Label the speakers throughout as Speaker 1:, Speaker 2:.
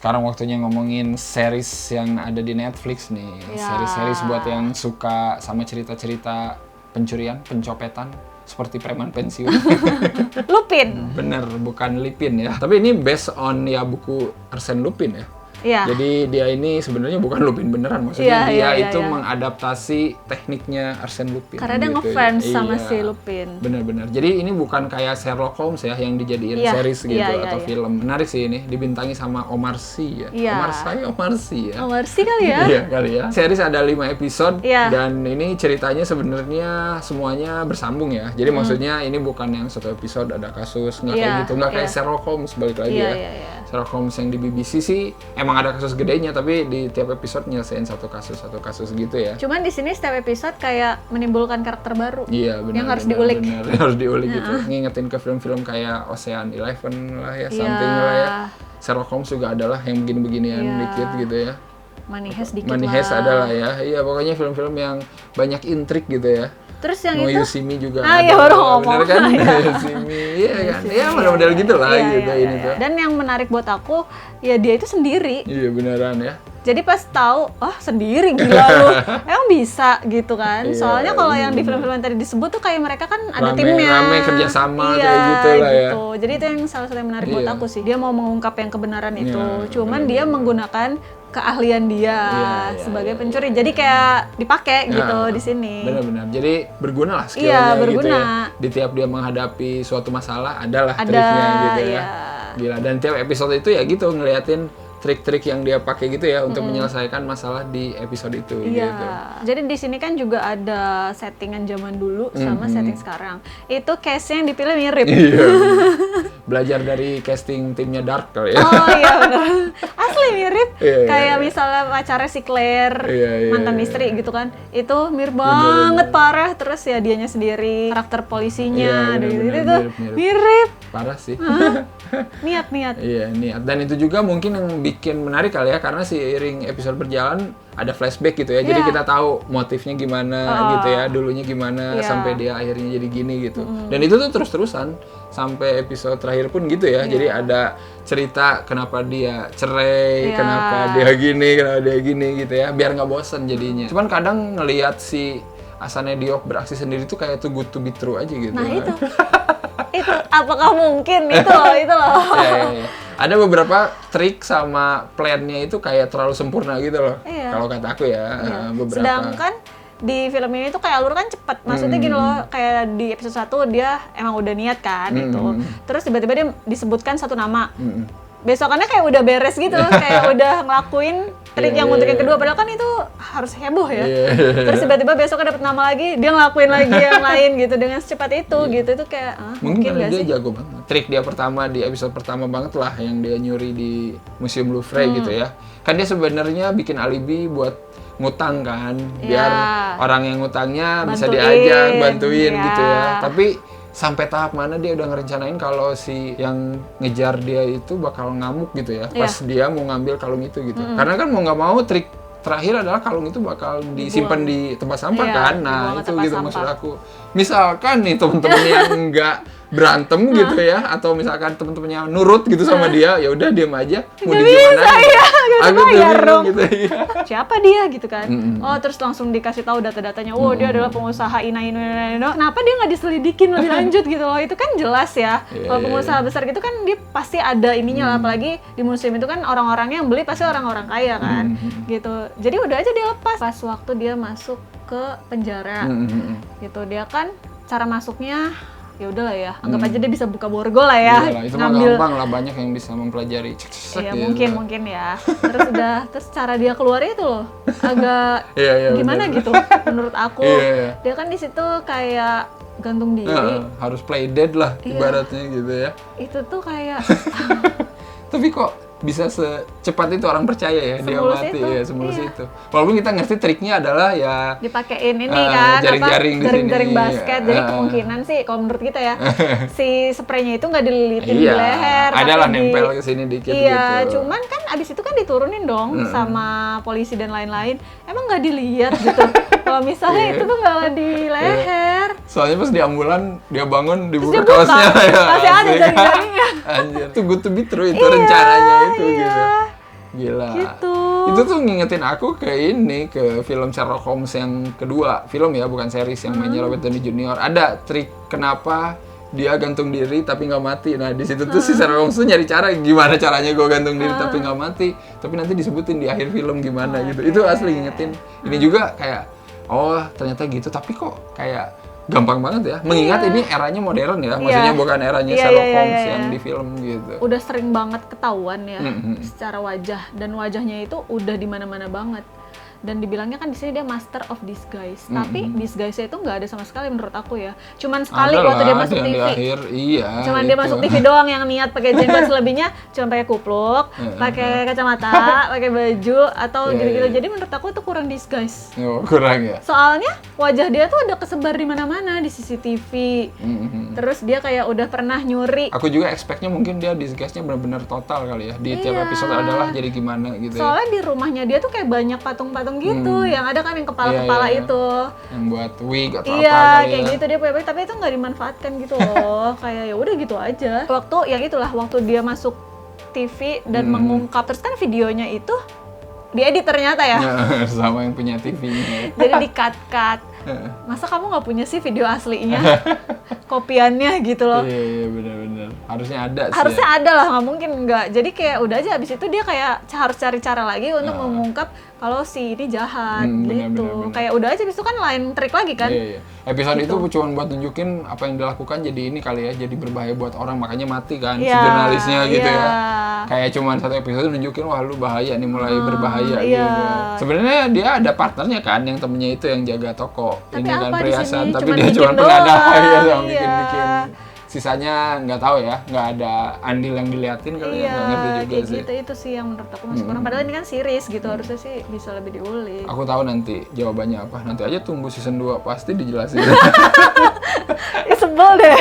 Speaker 1: Sekarang waktunya ngomongin series yang ada di Netflix nih. Series-series buat yang suka sama cerita-cerita pencurian, pencopetan, seperti preman pensiun.
Speaker 2: Lupin.
Speaker 1: Bener, bukan Lipin ya. Tapi ini based on ya buku Arsène Lupin ya.
Speaker 2: Iya.
Speaker 1: Jadi dia ini sebenarnya bukan Lupin beneran, maksudnya dia itu mengadaptasi tekniknya Arsène Lupin.
Speaker 2: Karena dia
Speaker 1: gitu.
Speaker 2: ngefans sama si Lupin.
Speaker 1: Bener-bener. Jadi ini bukan kayak Sherlock Holmes ya yang dijadiin series gitu atau film. Menarik sih ini, dibintangi sama Omar Sy ya. Omar Sy ya.
Speaker 2: Omar Sy kali ya?
Speaker 1: Iya kali ya. Series ada 5 episode dan ini ceritanya sebenarnya semuanya bersambung ya. Jadi maksudnya ini bukan yang satu episode ada kasus, nggak kayak gitu. Nggak kayak Sherlock Holmes balik lagi ya. Sherlock Holmes yang di BBC sih emang ada kasus gedenya, tapi di tiap episode nyelesain satu kasus gitu ya.
Speaker 2: Cuman di sini setiap episode kayak menimbulkan karakter baru.
Speaker 1: Iya, benar.
Speaker 2: Yang harus diulik.
Speaker 1: Benar, harus diulik gitu. Ngingetin ke film-film kayak Ocean Eleven lah ya, something lah ya. Sherlock Holmes juga adalah yang begini-beginian dikit gitu ya.
Speaker 2: Money Heist dikit
Speaker 1: Money Heist adalah ya. Iya, pokoknya film-film yang banyak intrik gitu ya.
Speaker 2: Terus yang
Speaker 1: No
Speaker 2: itu
Speaker 1: You See Me juga
Speaker 2: iya baru ngomong.
Speaker 1: Bener kan? No You See Me, iya kan? Iya, model-model gitu lah gitu ini tuh.
Speaker 2: Dan yang menarik buat aku, ya dia itu sendiri.
Speaker 1: Iya, beneran ya.
Speaker 2: Jadi pas tahu, sendiri gila lu. Emang bisa gitu kan? Soalnya kalau yang di film-film yang tadi disebut tuh kayak mereka kan ada timnya.
Speaker 1: Rame kerjasama kayak gitu lah ya.
Speaker 2: Jadi itu yang salah satu yang menarik buat aku sih. Dia mau mengungkap yang kebenaran itu. Cuman dia menggunakan keahlian dia sebagai pencuri. Jadi kayak dipakai gitu di sini.
Speaker 1: Benar-benar. Jadi berguna lah skillnya
Speaker 2: berguna.
Speaker 1: gitu ya. Di tiap dia menghadapi suatu masalah adalah triknya gitu ya. Gila. Dan tiap episode itu ya gitu ngeliatin trik-trik yang dia pakai gitu ya untuk menyelesaikan masalah di episode itu gitu.
Speaker 2: Jadi di sini kan juga ada settingan zaman dulu sama setting sekarang. Itu case yang dipilih mirip.
Speaker 1: Iya. Belajar dari casting timnya Dark kali ya.
Speaker 2: Oh iya benar. Asli mirip. Kayak misalnya pacarnya si Claire, mantan istri gitu kan. Itu mirip banget parah. Terus ya dianya sendiri, karakter polisinya mirip.
Speaker 1: Parah sih.
Speaker 2: Niat.
Speaker 1: Iya, niat. Dan itu juga mungkin yang bikin menarik kali ya, karena seiring episode berjalan ada flashback gitu ya. Jadi kita tahu motifnya gimana gitu ya, dulunya gimana sampai dia akhirnya jadi gini gitu. Dan itu tuh terus-terusan sampai episode terakhir pun gitu ya. Jadi ada cerita kenapa dia cerai, kenapa dia gini gitu ya, biar nggak bosen jadinya. Cuman kadang ngelihat si Asane Diop beraksi sendiri tuh kayak too good to be true aja gitu.
Speaker 2: Nah itu apakah mungkin itu loh.
Speaker 1: Iya. Ada beberapa trik sama plan-nya itu kayak terlalu sempurna gitu loh. Kalau kata aku ya, beberapa.
Speaker 2: Sedangkan di film ini tuh kayak alur kan cepet. Maksudnya gini loh, kayak di episode 1 dia emang udah niat kan itu. Terus tiba-tiba dia disebutkan satu nama. Besokannya kayak udah beres gitu, kayak udah ngelakuin trik yang untuk yang kedua, padahal kan itu harus heboh ya. Terus tiba-tiba besoknya dapet nama lagi, dia ngelakuin lagi yang lain gitu dengan secepat itu gitu. Itu kayak
Speaker 1: mungkin
Speaker 2: gak
Speaker 1: dia
Speaker 2: sih?
Speaker 1: jago banget. Trik dia pertama di episode pertama banget lah yang dia nyuri di Museum Louvre gitu ya. Kan dia sebenarnya bikin alibi buat ngutang kan, biar orang yang ngutangnya bisa diajak bantuin gitu ya. Tapi sampai tahap mana dia udah ngerencanain kalau si yang ngejar dia itu bakal ngamuk gitu ya pas dia mau ngambil kalung itu gitu. Karena kan mau nggak mau trik terakhir adalah kalung itu bakal disimpan di tempat sampah kan. Nah itu gitu maksud aku. Misalkan nih temen-temen yang nggak berantem gitu ya, atau misalkan temen-temennya nurut gitu sama dia, ya udah diam aja, mau di gimana
Speaker 2: aku bingung
Speaker 1: gitu ya.
Speaker 2: Siapa dia gitu kan. Terus langsung dikasih tahu data-datanya. Dia adalah pengusaha Ino. Kenapa dia nggak diselidikin lebih lanjut gitu loh. Itu kan jelas ya. Kalau pengusaha besar gitu kan dia pasti ada ininya lah, apalagi di museum itu kan orang-orangnya yang beli pasti orang-orang kaya kan. Gitu. Jadi udah aja dia lepas. Pas waktu dia masuk ke penjara. Gitu. Dia kan cara masuknya ya udahlah ya, anggap aja dia bisa buka borgol lah ya.
Speaker 1: Iyalah, itu mah gampang lah, banyak yang bisa mempelajari.
Speaker 2: Iya mungkin ya. Terus cara dia keluarnya itu loh agak gimana gitu menurut aku. Dia kan di situ kayak gantung diri.
Speaker 1: Harus play dead lah ibaratnya gitu ya.
Speaker 2: Itu tuh kayak
Speaker 1: tapi kok bisa secepat itu orang percaya ya dia mati ya, semulus itu. Walaupun kita ngerti triknya adalah ya
Speaker 2: dipakein ini kan jaring-jaring basket. Jadi kemungkinan sih kalau menurut kita ya si spraynya itu nggak dililitin di leher,
Speaker 1: adalah nempel ke sini dikit gitu.
Speaker 2: Cuman kan abis itu kan diturunin dong sama polisi dan lain-lain. Emang nggak dilihat gitu. Kalau misalnya itu tuh nggak di leher.
Speaker 1: Soalnya pas di ambulan dia bangun dibuka kaosnya
Speaker 2: ya. Masih ada jaring-jaringnya.
Speaker 1: Anjir, itu good to be true itu rencananya itu gitu. Gila.
Speaker 2: Gitu.
Speaker 1: Itu tuh ngingetin aku ke ini, ke film Sherlock Holmes yang kedua. Film ya, bukan series, yang mainnya Robert Downey Jr. Ada trik kenapa dia gantung diri tapi nggak mati. Nah di situ tuh si Sherlock Holmes tuh nyari cara gimana caranya gue gantung diri tapi nggak mati. Tapi nanti disebutin di akhir film gimana gitu. Itu asli ngingetin. Ini juga kayak, oh ternyata gitu. Tapi kok kayak gampang banget ya. Mengingat ini eranya modern ya. Maksudnya bukan eranya Sherlock Holmes yang di film gitu.
Speaker 2: Udah sering banget ketahuan ya secara wajah. Dan wajahnya itu udah di mana-mana banget. Dan dibilangnya kan di sini dia master of disguise. Tapi disguise-nya itu nggak ada sama sekali menurut aku ya. Cuman sekali waktu dia masuk TV.
Speaker 1: Akhir, iya.
Speaker 2: Cuman dia masuk TV doang yang niat pakai jenggot, selebihnya cuma pakai kupluk, pakai kacamata, pakai baju atau gitu-gitu. Jadi menurut aku itu kurang disguise.
Speaker 1: Oh, kurang ya.
Speaker 2: Soalnya wajah dia tuh udah kesebar di mana-mana di CCTV. Terus dia kayak udah pernah nyuri.
Speaker 1: Aku juga expect-nya mungkin dia disguise-nya benar-benar total kali ya. Di tiap episode adalah jadi gimana gitu.
Speaker 2: Soalnya di rumahnya dia tuh kayak banyak patung-patung gitu, yang ada kan yang kepala-kepala itu.
Speaker 1: Yang buat wig atau apa
Speaker 2: Iya,
Speaker 1: kali
Speaker 2: kayak
Speaker 1: ya.
Speaker 2: gitu dia punya, tapi itu nggak dimanfaatkan gitu loh. Kayak ya udah gitu aja. Waktu yang itulah waktu dia masuk TV dan mengungkap, terus kan videonya itu diedit ternyata ya.
Speaker 1: Sama yang punya TV-nya.
Speaker 2: Jadi di-cut. Masa kamu nggak punya sih video aslinya? Kopiannya gitu loh.
Speaker 1: Iya, benar-benar. Harusnya ada sih.
Speaker 2: Harusnya ada lah, nggak mungkin nggak. Jadi kayak udah aja abis itu dia kayak harus cari cara lagi untuk mengungkap kalau si ini jahat gitu.
Speaker 1: Bener.
Speaker 2: Kayak udah aja abis itu kan lain trik lagi kan.
Speaker 1: Iya. Episode itu cuma buat nunjukin apa yang dilakukan jadi ini kali ya, jadi berbahaya buat orang, makanya mati kan si jurnalisnya gitu ya. Kayak cuma satu episode nunjukin wah lu bahaya nih, mulai berbahaya gitu. Sebenarnya dia ada partnernya kan, yang temennya itu yang jaga toko
Speaker 2: tapi
Speaker 1: ini kan
Speaker 2: apa
Speaker 1: perhiasan,
Speaker 2: di sini?
Speaker 1: tapi
Speaker 2: Cuman
Speaker 1: dia
Speaker 2: bikin
Speaker 1: cuma pengadaan
Speaker 2: doang.
Speaker 1: ya, sama
Speaker 2: Iya.
Speaker 1: bikin. Sisanya nggak tahu ya, nggak ada andil yang diliatin kali ya, nggak ngerti juga
Speaker 2: kayak
Speaker 1: sih.
Speaker 2: gitu itu sih yang menurut aku masih kurang. Padahal ini kan series gitu, harusnya sih bisa lebih diulik.
Speaker 1: Aku tahu nanti jawabannya apa. Nanti aja tunggu season 2 pasti dijelasin.
Speaker 2: Ih, sebel deh.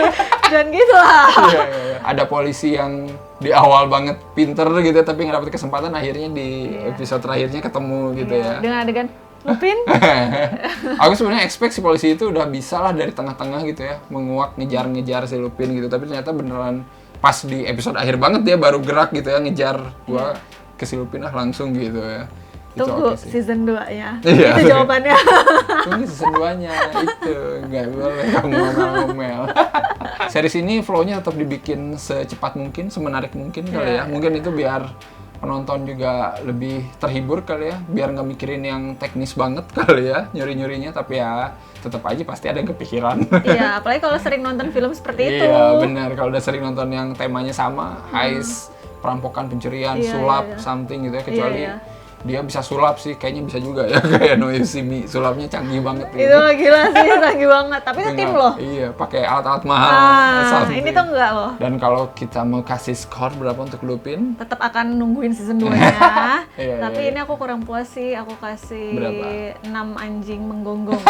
Speaker 2: Jangan gitu lah.
Speaker 1: Iya. Ada polisi yang di awal banget pinter gitu tapi nggak dapet kesempatan, akhirnya di episode terakhirnya ketemu gitu ya.
Speaker 2: Dengan adegan Lupin.
Speaker 1: Aku sebenarnya expect si polisi itu udah bisa lah dari tengah-tengah gitu ya, menguak ngejar si Lupin gitu, tapi ternyata beneran pas di episode akhir banget dia baru gerak gitu ya, ngejar gua ke si Lupin langsung gitu ya. Itu
Speaker 2: Tunggu
Speaker 1: oke sih.
Speaker 2: season 2-nya.
Speaker 1: Iya.
Speaker 2: Itu jawabannya.
Speaker 1: Tunggu season 2-nya itu, nggak boleh kamu ngomel-ngomel. Series ini flow-nya tetap dibikin secepat mungkin, semenarik mungkin kali ya. Mungkin itu biar penonton juga lebih terhibur kali ya, biar nggak mikirin yang teknis banget kali ya, nyuri-nyurinya, tapi ya tetap aja pasti ada yang kepikiran.
Speaker 2: Iya, apalagi kalau sering nonton film seperti itu.
Speaker 1: Iya, benar. Kalau udah sering nonton yang temanya sama, heist, perampokan, pencurian, sulap, something gitu ya, kecuali dia bisa sulap sih, kayaknya bisa juga ya, kayak No You See Me, sulapnya canggih banget gitu.
Speaker 2: Itu gila sih, canggih banget. Tapi itu tim loh.
Speaker 1: Iya, pakai alat-alat mahal.
Speaker 2: Ini tuh enggak loh.
Speaker 1: Dan kalau kita mau kasih skor berapa untuk Lupin?
Speaker 2: Tetap akan nungguin season 2-nya. Tapi
Speaker 1: iya.
Speaker 2: ini aku kurang puas sih, aku kasih
Speaker 1: Berapa?
Speaker 2: 6 anjing menggonggong.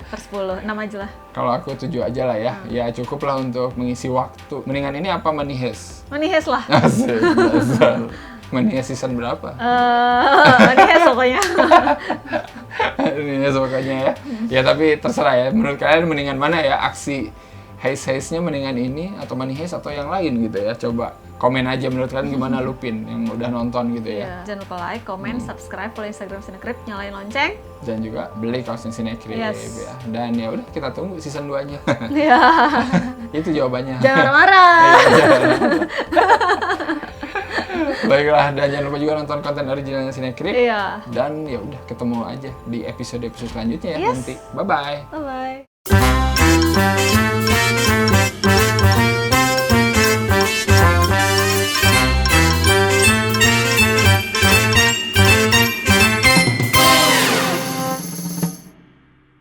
Speaker 2: Per 10, 6 aja lah.
Speaker 1: Kalau aku 7 aja lah ya. Ya cukup lah untuk mengisi waktu. Mendingan ini apa Money Heist?
Speaker 2: Money Heist lah.
Speaker 1: Asik, dasar. Money Heist season berapa?
Speaker 2: Money Heist pokoknya.
Speaker 1: Ini pokoknya ya. Ya tapi terserah ya. Menurut kalian mendingan mana ya? Aksi heist-heistnya mendingan ini atau Money Heist atau yang lain gitu ya? Coba komen aja menurut kalian gimana Lupin yang udah nonton gitu ya.
Speaker 2: Jangan lupa like, comment, subscribe, follow Instagram Cinecrip, nyalain lonceng.
Speaker 1: Dan juga beli kaosnya Cinecrip ya. Dan ya udah kita tunggu season 2-nya.
Speaker 2: Iya.
Speaker 1: Itu jawabannya.
Speaker 2: Jangan marah-marah.
Speaker 1: Baiklah, dan jangan lupa juga nonton konten originalnya Cinecrip.
Speaker 2: Iya.
Speaker 1: Dan ya udah ketemu aja di episode-episode selanjutnya ya nanti. Bye bye.
Speaker 2: Bye bye.